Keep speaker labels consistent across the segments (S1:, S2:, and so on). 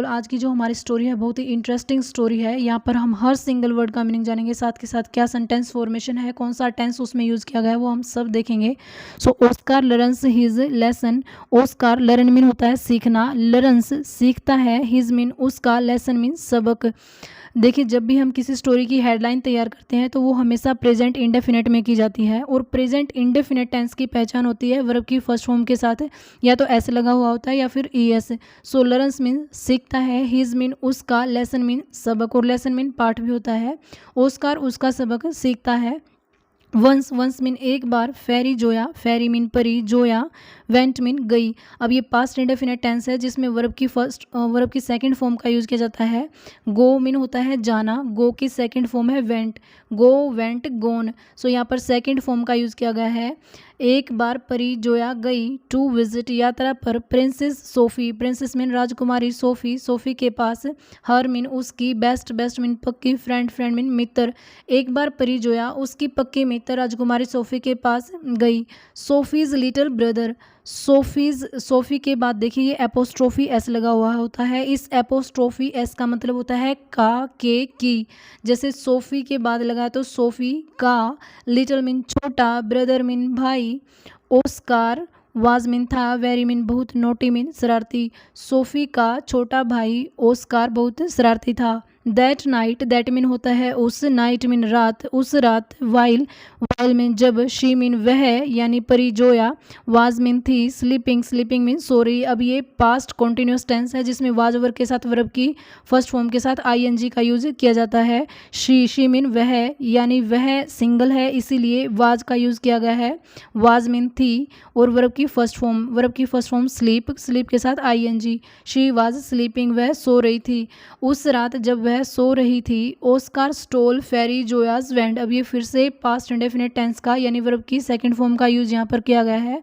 S1: आज की जो हमारी स्टोरी है बहुत ही इंटरेस्टिंग स्टोरी है। यहाँ पर हम हर सिंगल वर्ड का मीनिंग जानेंगे, साथ के साथ क्या सेंटेंस फॉर्मेशन है, कौन सा टेंस उसमें यूज़ किया गया है, वो हम सब देखेंगे। So Oscar learns his lesson. Oscar learn mean होता है सीखना, लर्न्स सीखता है, हिज मीन उसका, लेसन मीन सबक। देखिए, जब भी हम किसी स्टोरी की हेडलाइन तैयार करते हैं तो वो हमेशा प्रेजेंट इंडेफिनेट में की जाती है, और प्रेजेंट इंडेफिनेट टेंस की पहचान होती है वर्ब की फर्स्ट फॉर्म के साथ या तो एस लगा हुआ होता है या फिर ई एस। सो लर्न्स मीन सीखता है, हिज मीन उसका, लेसन मीन सबक, और लेसन मीन पाठ भी होता है। ओस्कार उसका सबक सीखता है। वंस, वंस मीन एक बार, फेरी जोया, फेरी मीन परी, जोया वेंट मीन गई। अब ये पास्ट इंडेफिनेट टेंस है जिसमें वर्ब की सेकंड फॉर्म का यूज़ किया जाता है। गो मीन होता है जाना, गो की सेकंड फॉर्म है वेंट, गो वेंट गोन। सो यहाँ पर सेकंड फॉर्म का यूज़ किया गया है। एक बार परी जोया गई टू विजिट, यात्रा पर, प्रिंसेस सोफ़ी, प्रिंसेस मीन राजकुमारी, सोफ़ी सोफ़ी के पास, हर मीन उसकी, बेस्ट बेस्ट मीन पक्की, फ्रेंड फ्रेंड मीन मित्र। एक बार परी जोया उसकी पक्की मित्र राजकुमारी सोफ़ी के पास गई। सोफ़ीज लिटिल ब्रदर, सोफ़ी के बाद देखिए ये एपोस्ट्रोफी एस लगा हुआ होता है। इस एपोस्ट्रोफी एस का मतलब होता है का, के, की। जैसे सोफ़ी के बाद लगा तो सोफ़ी का, लिटिल मीन छोटा, ब्रदर मीन भाई, ओस्कार वाज मीन था, वेरी मीन बहुत, नोटी मीन शरारती। सोफ़ी का छोटा भाई ओस्कार बहुत शरारती था। दैट नाइट, दैट मीन होता है उस, नाइट मीन रात, उस रात, वाइल वाइल मीन जब, शी मीन वह यानी परी जोया, वाज मीन थी, स्लीपिंग स्लीपिंग मीन सो रही। अब ये पास्ट कॉन्टिन्यूस टेंस है जिसमें वाज वर्ब के साथ वर्ब की फर्स्ट फॉर्म के साथ आईएनजी का यूज किया जाता है। शी मीन वह यानी वह सिंगल है इसीलिए वाज का यूज किया गया है। वाज मीन थी, और वर्ब की फर्स्ट फॉर्म स्लीप, स्लीप के साथ आईएनजी। शी वाज स्लीपिंग, वह सो रही थी। उस रात जब वह सो रही थी, ओस्कार स्टोल फेरी जोयाज वेंट। अब ये फिर से पास्ट इंडेफिनेट टेंस का यानी वर्ब की सेकंड फॉर्म का यूज यहाँ पर किया गया है।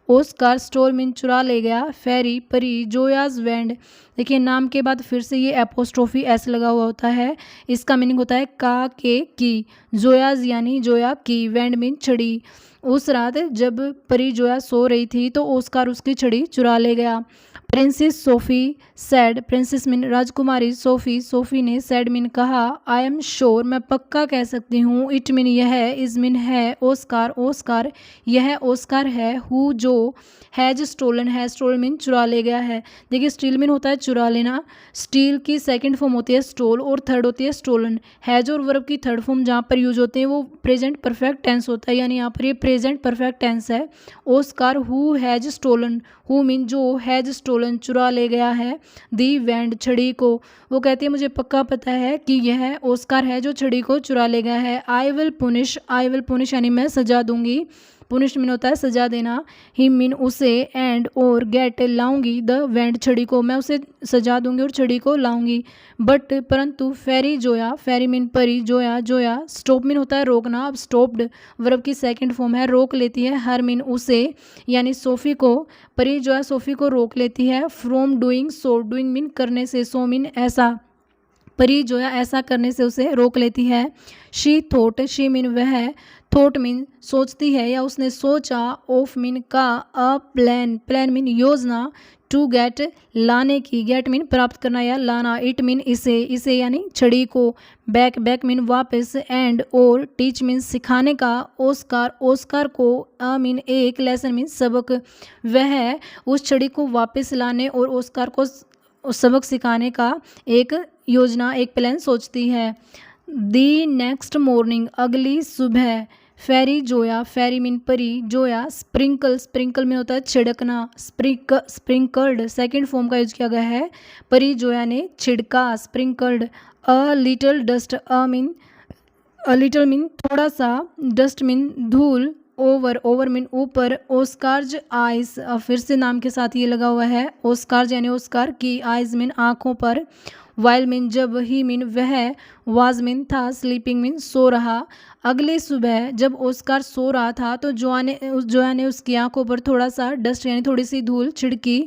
S1: ओस्कार स्टोल मीन चुरा ले गया, फेरी परी, जोयाज वेंड। देखिए, नाम के बाद फिर से ये एपोस्ट्रोफी एस लगा हुआ होता है। इसका मीनिंग होता है का, के, की। जोयाज यानी जोया की, वेंड मीन छड़ी। उस रात जब परी जोया सो रही थी तो ओस्कार उसकी छड़ी चुरा ले गया। Princess SoFi sad, princess mean राजकुमारी, सोफ़ी ने, सैड मीन कहा, आई एम श्योर मैं पक्का कह सकती हूँ, इट मीन यह, इज मीन है, ओस्कार यह ओस्कार है, हु जो, हैज स्टोलन, है स्टोलन मीन चुरा ले गया है। देखिए, स्टील मीन होता है चुरा लेना, स्टील की सेकंड फॉर्म होती है स्टोल और थर्ड होती है स्टोलन। हैज और वर्ब की थर्ड फॉर्म जहाँ पर यूज होते हैं वो प्रेजेंट परफेक्ट टेंस होता है, यानी यहाँ पर ये प्रेजेंट परफेक्ट टेंस है। Oscar who has stolen, who mean जो, हैज स्टोलन चुरा ले गया है, दी वैंड छड़ी को। वो कहती है मुझे पक्का पता है कि यह ओस्कार है जो छड़ी को चुरा ले गया है। आई विल पुनिश यानी मैं सजा दूंगी, पुनिश मीन होता है सजा देना, ही मीन उसे, एंड और, गेट लाऊंगी, द वैंड छड़ी को, मैं उसे सजा दूंगी और छड़ी को लाऊंगी। बट परंतु, फेरी जोया, फेरी मीन परी, जोया स्टॉप मीन होता है रोकना। अब स्टॉप्ड वर्ब की सेकंड फॉर्म है, रोक लेती है, हर मीन उसे यानी सोफ़ी को, परी जोया सोफ़ी को रोक लेती है, from doing so, doing mean करने से, सो मीन ऐसा, परी जो है ऐसा करने से उसे रोक लेती है। शी थोट, शी मीन वह, थोट मीन सोचती है या उसने सोचा, ऑफ मीन का, अ प्लान, प्लान मीन योजना, टू गेट लाने की, गेट मीन प्राप्त करना या लाना, इट मीन इसे यानी छड़ी को, बैक मीन वापस, एंड और, टीच मीन सिखाने का, ओस्कार को, अ मीन एक, लेसन मीन सबक। वह उस छड़ी को वापस लाने और ओस्कार को सबक सिखाने का एक योजना, एक प्लान सोचती है। दी नेक्स्ट मॉर्निंग, अगली सुबह, फेरी जोया, फेरी मीन परी, जोया स्प्रिंकल में होता है छिड़कना, स्प्रिंकल्ड सेकंड फॉर्म का यूज किया गया है। परी जोया ने छिड़का, sprinkled. A little dust, a little mean थोड़ा सा, डस्ट मीन धूल, ओवर मीन ऊपर, ओस्कार्ज आइज, फिर से नाम के साथ ये लगा हुआ है, ओस्कार्ज यानी ओस्कार की, आइज मीन आँखों पर, वाइल मीन जब, ही मीन वह, वाज मीन था, स्लीपिंग मीन सो रहा। अगली सुबह जब ओस्कार सो रहा था तो जोया ने उसकी आंखों पर थोड़ा सा डस्ट यानी थोड़ी सी धूल छिड़की।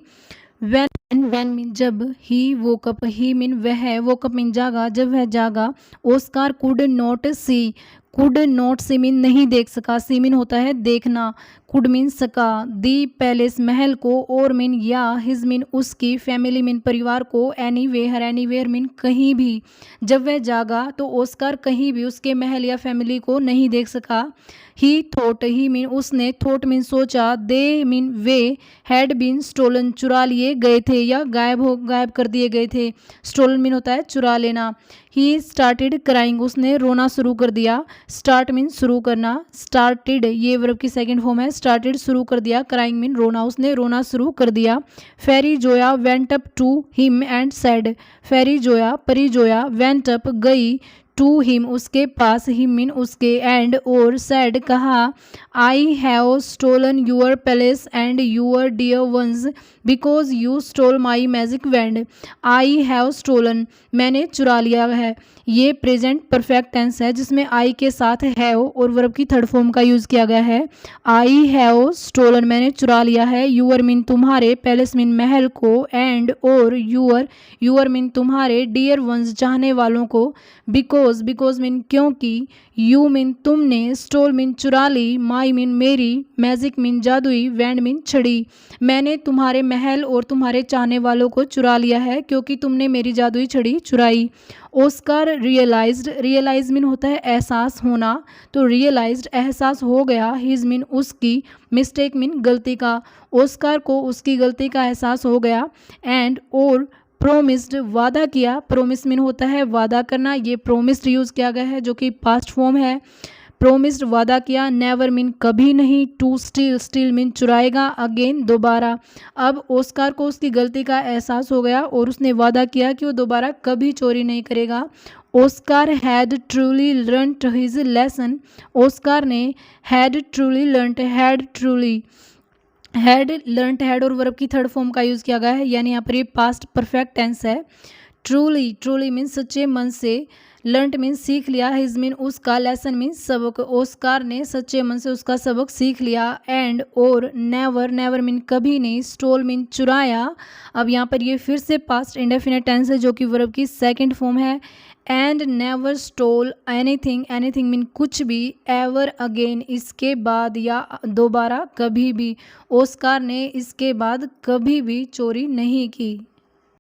S1: वैन मीन जब, ही वोकअप, ही मीन वह, वोकअप मीन जागा, जब वह जागा। Oscar could not see, could not see mean नहीं देख सका, सी मीन होता है देखना, कुड मीन सका, दी पैलेस महल को, और मीन या, हिज मीन उसकी, फैमिली मीन परिवार को, एनीवेयर एनीवेयर मीन कहीं भी। जब वह जागा तो ऑस्कार कहीं भी उसके महल या फैमिली को नहीं देख सका। ही थॉट, ही मीन उसने, थॉट मीन सोचा, दे मीन वे, हैड बीन स्टोलन चुरा लिए गए थे या गायब कर दिए गए थे। स्टोलन मीन होता है चुरा लेना। ही स्टार्टेड क्राइंग, उसने रोना शुरू कर दिया। स्टार्ट मीन शुरू करना, स्टार्टेड ये वर्ब की सेकंड फॉर्म है, स्टार्टेड शुरू कर दिया, क्राइंग मीन रोना, उसने रोना शुरू कर दिया। Fairy Zoya went up to him and said, fairy Zoya परी जोया वेंट अप गई, टू हिम उसके पास, हिम मीन उसके, एंड और, सैड कहा, I have stolen your palace and your dear ones because you stole my magic wand. I have stolen मैंने चुरा लिया है, ये प्रेजेंट परफेक्ट टेंस है जिसमें आई के साथ हैव और वर्ब की थर्ड फॉर्म का यूज़ किया गया है। आई हैव स्टोलन मैंने चुरा लिया है, यूअर मीन तुम्हारे, पैलेस मीन महल को, एंड और, यूअर मीन तुम्हारे, डियर वंस चाहने वालों को, बिकॉज मीन क्योंकि, यू मीन तुमने, स्टोल मीन चुरा ली, माई मीन मेरी, मैजिक मीन जादुई, वैंड मीन छड़ी। मैंने तुम्हारे महल और तुम्हारे चाहने वालों को चुरा लिया है क्योंकि तुमने मेरी जादुई छड़ी चुराई। ऑस्कार रियलाइज्ड, रियलाइज मीन होता है एहसास होना, तो रियलाइज्ड एहसास हो गया, हिज मीन उसकी, मिस्टेक मीन गलती का, ऑस्कार को उसकी गलती का एहसास हो गया। एंड और, प्रोमिस्ड वादा किया, प्रोमिस मीन होता है वादा करना, ये प्रोमिस्ड यूज़ किया गया है जो कि पास्ट फॉर्म है। प्रोमिस्ड वादा किया, नेवर मीन कभी नहीं, टू स्टील, स्टील मीन चुराएगा, अगेन दोबारा। अब ऑस्कार को उसकी गलती का एहसास हो गया और उसने वादा किया कि वो दोबारा कभी चोरी नहीं करेगा। Oscar had truly learned his lesson, Oscar ने had truly learned, had learned, had और वर्ब की थर्ड फॉर्म का यूज़ किया गया है, यानी यहाँ पर ये पास्ट परफेक्ट टेंस है। ट्रूली मीन सच्चे मन से, लर्नड मीन सीख लिया, हिज मीन उसका, लेसन मीन सबक, ऑस्कार ने सच्चे मन से उसका सबक सीख लिया। एंड और, नेवर मीन कभी नहीं, स्टोल मीन चुराया। अब यहाँ पर ये फिर से पास्ट इंडेफिनिट टेंस है जो कि वर्ब की सेकंड फॉर्म है। And never stole anything, anything mean कुछ भी, एवर अगेन इसके बाद या दोबारा कभी भी, ऑस्कार ने इसके बाद कभी भी चोरी नहीं की।